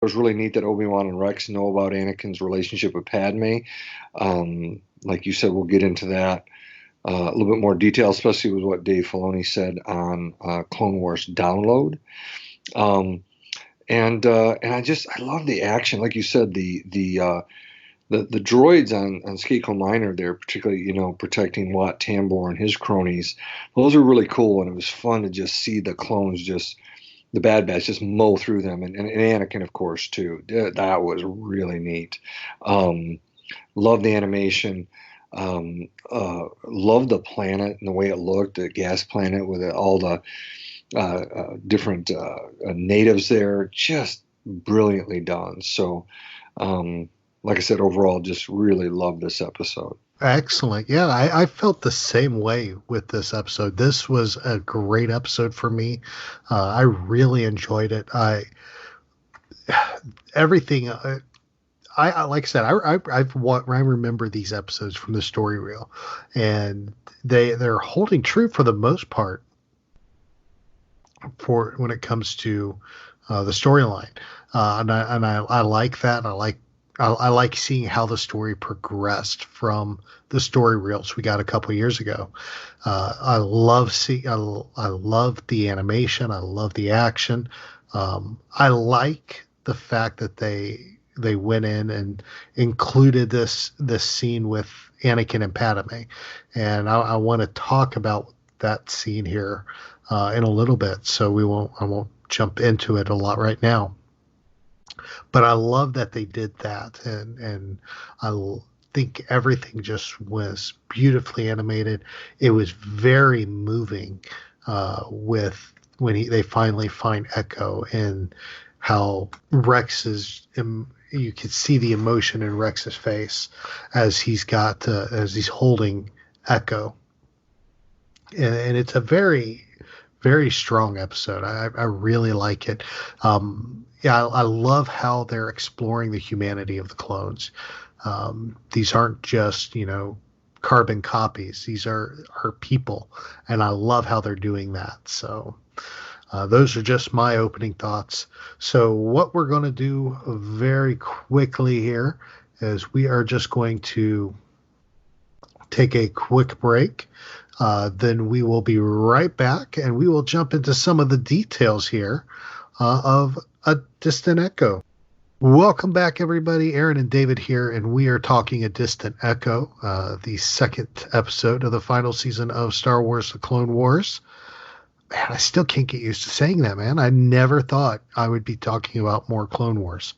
It was really neat that Obi-Wan and Rex know about Anakin's relationship with Padme. Like you said, we'll get into that a little bit more detail, especially with what Dave Filoni said on Clone Wars Download. Um, and I love the action, like you said, the droids on Skako Minor there, particularly protecting Wat Tambor and his cronies. Those are really cool, and it was fun to just see the clones just the Bad Batch just mow through them, and Anakin, of course, too. That was really neat. Love the animation. Love the planet and the way it looked, the gas planet with all the different natives there. Just brilliantly done. So, like I said, overall, just really love this episode. Excellent. Yeah, I felt the same way with this episode. This was a great episode for me. I really enjoyed it. Everything. Like I said, I remember these episodes from the story reel, and they're holding true for the most part for when it comes to the storyline, and I like that. I like seeing how the story progressed from the story reels we got a couple years ago. I love the animation. I love the action. I like the fact that they went in and included this scene with Anakin and Padme, and I want to talk about that scene here in a little bit. So I won't jump into it a lot right now. But I love that they did that, and think everything just was beautifully animated. It was very moving with when they finally find Echo, and how you could see the emotion in Rex's face as he's holding Echo, and it's a very very strong episode. I really like it. Yeah, I love how they're exploring the humanity of the clones. These aren't just carbon copies. These are people, and I love how they're doing that. So those are just my opening thoughts. So what we're going to do very quickly here is we are just going to take a quick break. Then we will be right back, and we will jump into some of the details here of A Distant Echo. Welcome back, everybody. Aaron and David here, and we are talking A Distant Echo, the second episode of the final season of Star Wars: The Clone Wars. Man, I still can't get used to saying that, man. I never thought I would be talking about more Clone Wars.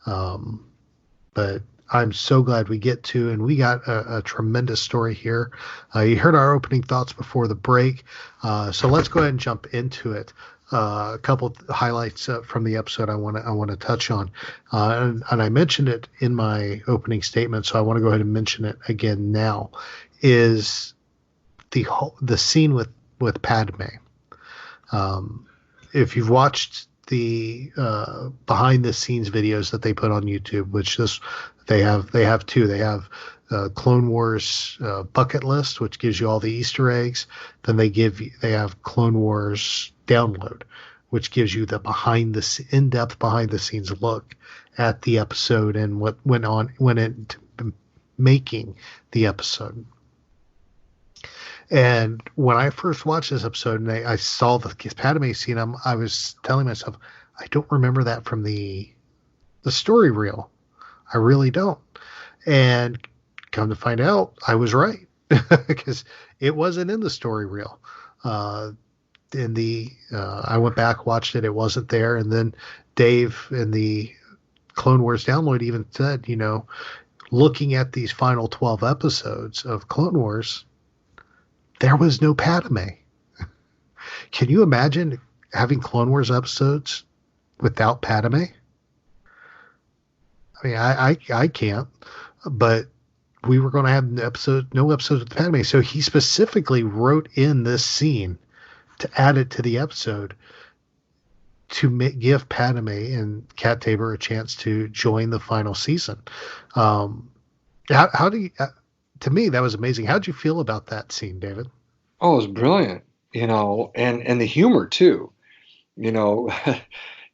But I'm so glad we get to, and we got a tremendous story here. You heard our opening thoughts before the break, so let's go ahead and jump into it. A couple of highlights from the episode I want to touch on, and I mentioned it in my opening statement, so I want to go ahead and mention it again now. Is the scene with Padme? If you've watched the behind the scenes videos that they put on YouTube, which they have two. They have Clone Wars bucket list, which gives you all the Easter eggs. Then they have Clone Wars download, which gives you the in-depth behind the scenes look at the episode and what went into making the episode. And when I first watched this episode and I saw the Padme scene, I was telling myself, I don't remember that from the story reel. I really don't. And come to find out, I was right, because it wasn't in the story reel. I went back, watched it. It wasn't there. And then Dave in the Clone Wars download even said, looking at these final 12 episodes of Clone Wars, there was no Padme. Can you imagine having Clone Wars episodes without Padme? I mean, I can't, but we were going to have no episodes with Padme. So he specifically wrote in this scene to add it to the episode to give Padme and Cat Tabor a chance to join the final season. How do you? To me, that was amazing. How'd you feel about that scene, David? Oh, it was brilliant, and the humor too. You know,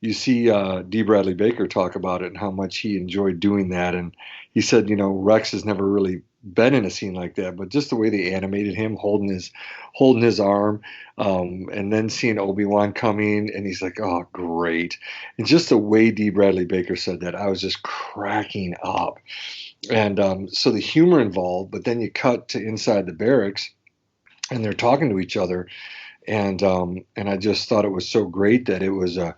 you see D. Bradley Baker talk about it and how much he enjoyed doing that. And he said, Rex has never really been in a scene like that, but just the way they animated him holding his arm, and then seeing Obi-Wan coming, and he's like, "Oh, great!" And just the way D. Bradley Baker said that, I was just cracking up. And so the humor involved, but then you cut to inside the barracks, and they're talking to each other, and I just thought it was so great that it was a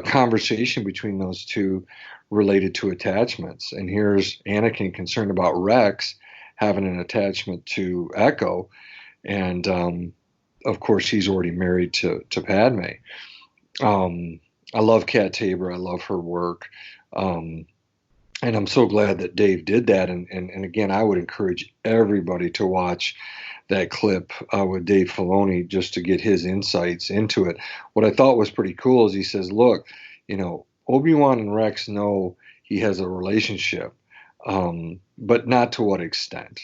conversation between those two related to attachments. And here's Anakin concerned about Rex having an attachment to Echo, and of course he's already married to Padme. I love Kat Tabor. I love her work. And I'm so glad that Dave did that. And again, I would encourage everybody to watch that clip with Dave Filoni just to get his insights into it. What I thought was pretty cool is he says, look, Obi-Wan and Rex know he has a relationship, but not to what extent.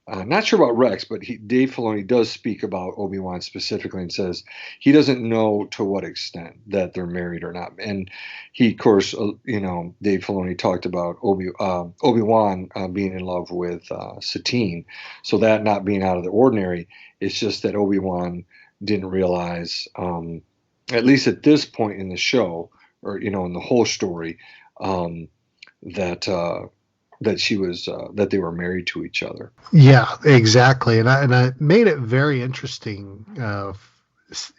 Not sure about Rex, but Dave Filoni does speak about Obi-Wan specifically and says he doesn't know to what extent that they're married or not. And he, of course, Dave Filoni talked about Obi-Wan being in love with Satine. So that not being out of the ordinary, it's just that Obi-Wan didn't realize, at least at this point in the show, or, in the whole story, that she was that they were married to each other. Yeah, exactly, and I made it very interesting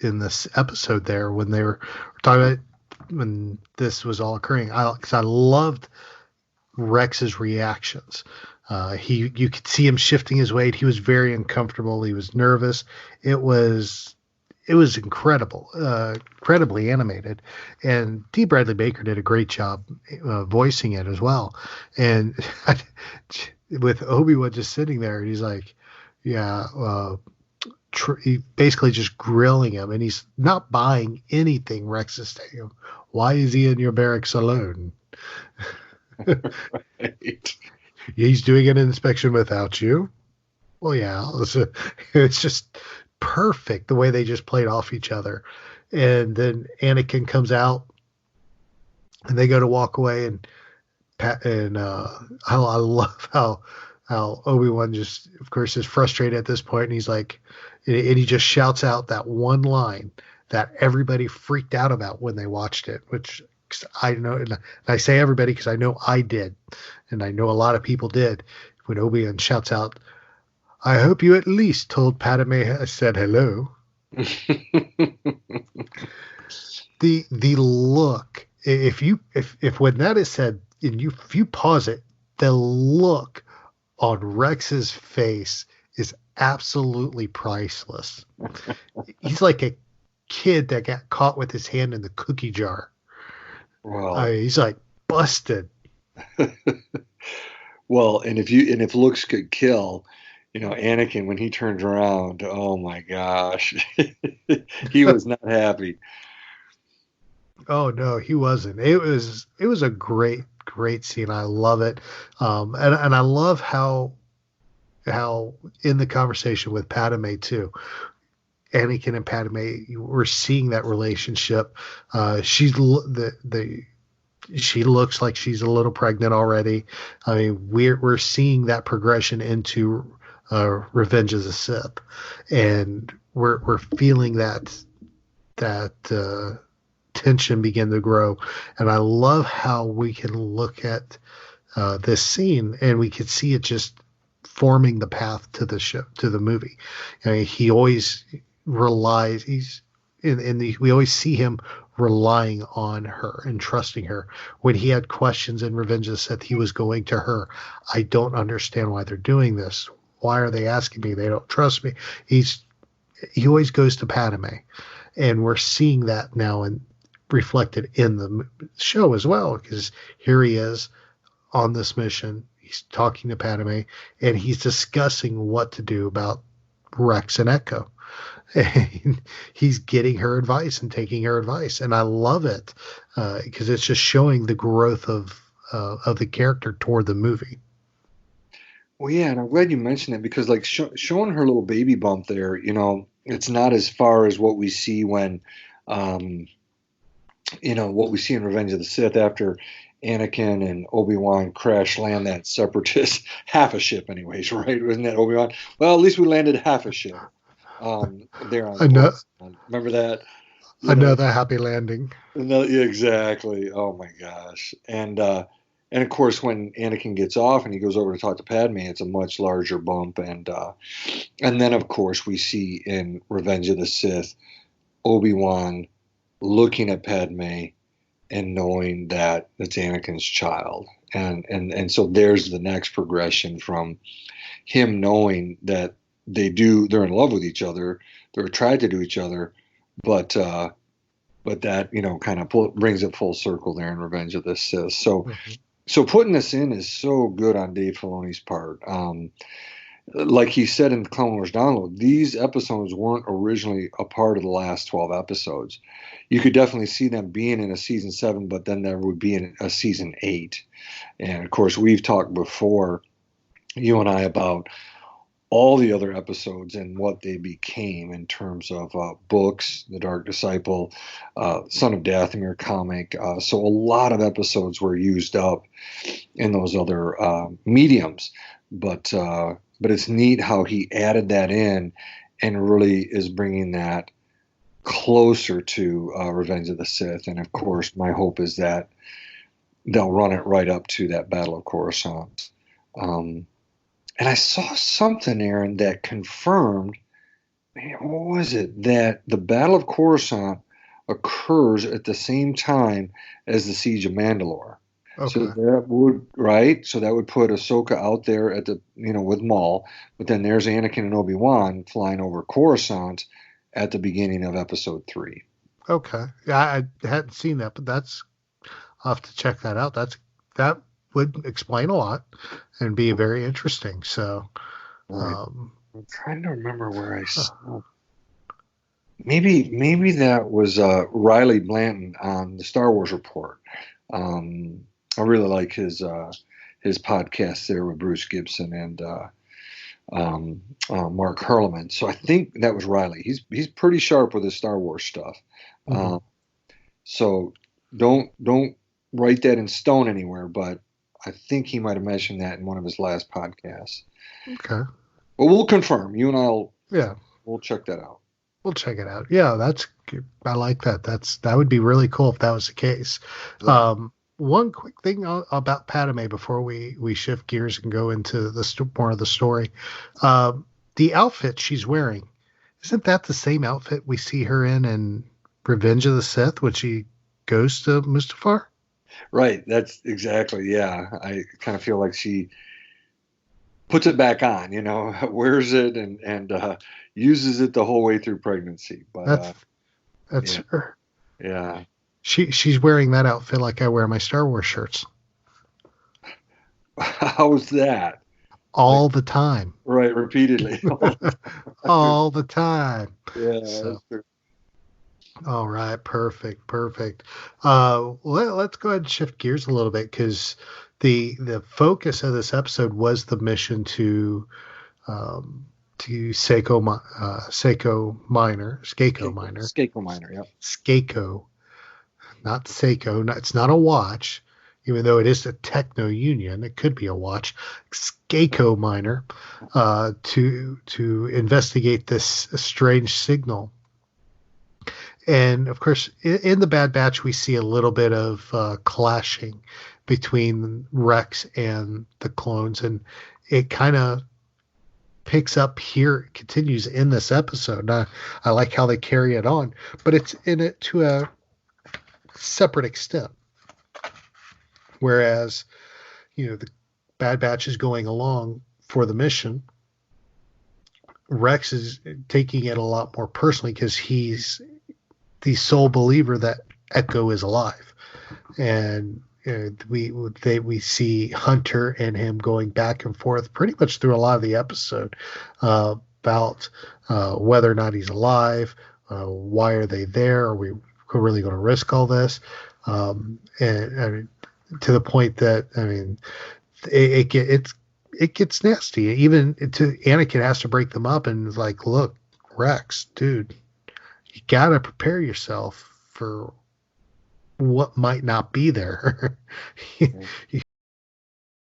in this episode there when they were talking about when this was all occurring. Because I loved Rex's reactions. You could see him shifting his weight. He was very uncomfortable. He was nervous. It was incredible, incredibly animated, and D. Bradley Baker did a great job voicing it as well. And with Obi-Wan just sitting there, and he's like, "Yeah," he basically just grilling him, and he's not buying anything Rex is saying him. Why is he in your barracks alone? Right. He's doing an inspection without you. Well, yeah, it's just perfect the way they just played off each other. And then Anakin comes out and they go to walk away, and I love how Obi-Wan just, of course, is frustrated at this point, and he's like, and he just shouts out that one line that everybody freaked out about when they watched it, which I know, and I say everybody because I know I did, and I know a lot of people did, when Obi-Wan shouts out, "I hope you at least told Padme I said hello." The look, if when that is said, and if you pause it, the look on Rex's face is absolutely priceless. He's like a kid that got caught with his hand in the cookie jar. Wow. He's like busted. Well, and if looks could kill, Anakin, when he turned around, oh my gosh, he was not happy. Oh no, he wasn't. It was a great scene. I love it, and I love how in the conversation with Padme too, Anakin and Padme, we're seeing that relationship. She looks like she's a little pregnant already. I mean, we're seeing that progression into Revenge of the Sith, and we're feeling that tension begin to grow. And I love how we can look at this scene and we could see it just forming the path to the movie. I mean, he always relies. We always see him relying on her and trusting her. When he had questions in Revenge of the Sith, he was going to her. I don't understand why they're doing this. Why are they asking me? They don't trust me. He always goes to Padme, and we're seeing that now and reflected in the show as well, because here he is on this mission. He's talking to Padme, and he's discussing what to do about Rex and Echo. And he's getting her advice and taking her advice, and I love it because it's just showing the growth of the character toward the movie. Well, yeah, and I'm glad you mentioned it because, like, showing her little baby bump there, it's not as far as what we see when what we see in Revenge of the Sith after Anakin and Obi-Wan crash land that separatist half a ship, anyways, right? Wasn't that Obi-Wan? Well, at least we landed half a ship there on Ano- Coruscant. Remember that? You know, Another happy landing. no, yeah, exactly. Oh my gosh. And of course, when Anakin gets off and he goes over to talk to Padme, it's a much larger bump. And then of course we see in Revenge of the Sith Obi-Wan looking at Padme and knowing that it's Anakin's child. And so there's the next progression from him knowing that they're in love with each other, they're attracted to each other, but that kind of brings it full circle there in Revenge of the Sith. So putting this in is so good on Dave Filoni's part. Like he said in the Clone Wars download, these episodes weren't originally a part of the last 12 episodes. You could definitely see them being in a season 7, but then there would be a season 8. And of course, we've talked before, you and I, about all the other episodes and what they became in terms of books, The Dark Disciple, Son of Dathomir comic. So a lot of episodes were used up in those other mediums. But it's neat how he added that in and really is bringing that closer to Revenge of the Sith. And of course, my hope is that they'll run it right up to that Battle of Coruscant. And I saw something, Aaron, that confirmed, man, what was it? That the Battle of Coruscant occurs at the same time as the Siege of Mandalore. Okay. So that would, right? So that would put Ahsoka out there at the, with Maul, but then there's Anakin and Obi-Wan flying over Coruscant at the beginning of episode 3. Okay. Yeah, I hadn't seen that, but I'll have to check that out. That would explain a lot and be very interesting. So, right. I'm trying to remember where I saw. Maybe that was Riley Blanton on the Star Wars Report. I really like his podcast there with Bruce Gibson and Mark Herleman. So I think that was Riley. He's pretty sharp with his Star Wars stuff. Mm-hmm. So don't write that in stone anywhere, but I think he might have mentioned that in one of his last podcasts. Okay. Well, we'll confirm. You and I'll. Yeah. We'll check that out. We'll check it out. Yeah, I like that. That would be really cool if that was the case. Right. One quick thing about Padme before we shift gears and go into more of the story. The outfit she's wearing, isn't that the same outfit we see her in Revenge of the Sith when she goes to Mustafar? Right. That's exactly. Yeah. I kind of feel like she puts it back on, wears it and uses it the whole way through pregnancy. But that's her. Yeah. She's wearing that outfit like I wear my Star Wars shirts. How's that? All the time. Right. Repeatedly. All the time. Yeah. So. All right. Perfect. Let's go ahead and shift gears a little bit because the focus of this episode was the mission to Skako Minor. Yep. Skako, not Seiko. It's not a watch, even though it is a techno union. It could be a watch. Skako Minor, to investigate this strange signal. And of course, in the Bad Batch, we see a little bit of clashing between Rex and the clones, and it kind of picks up here, continues in this episode. I like how they carry it on, but it's in it to a separate extent. Whereas, the Bad Batch is going along for the mission. Rex is taking it a lot more personally because he's the sole believer that Echo is alive, and we see Hunter and him going back and forth pretty much through a lot of the episode about whether or not he's alive, why are they there, are we really going to risk all this, and to the point that it gets nasty. Even Anakin has to break them up and is like, look, Rex, dude, you gotta prepare yourself for what might not be there. you, Yeah.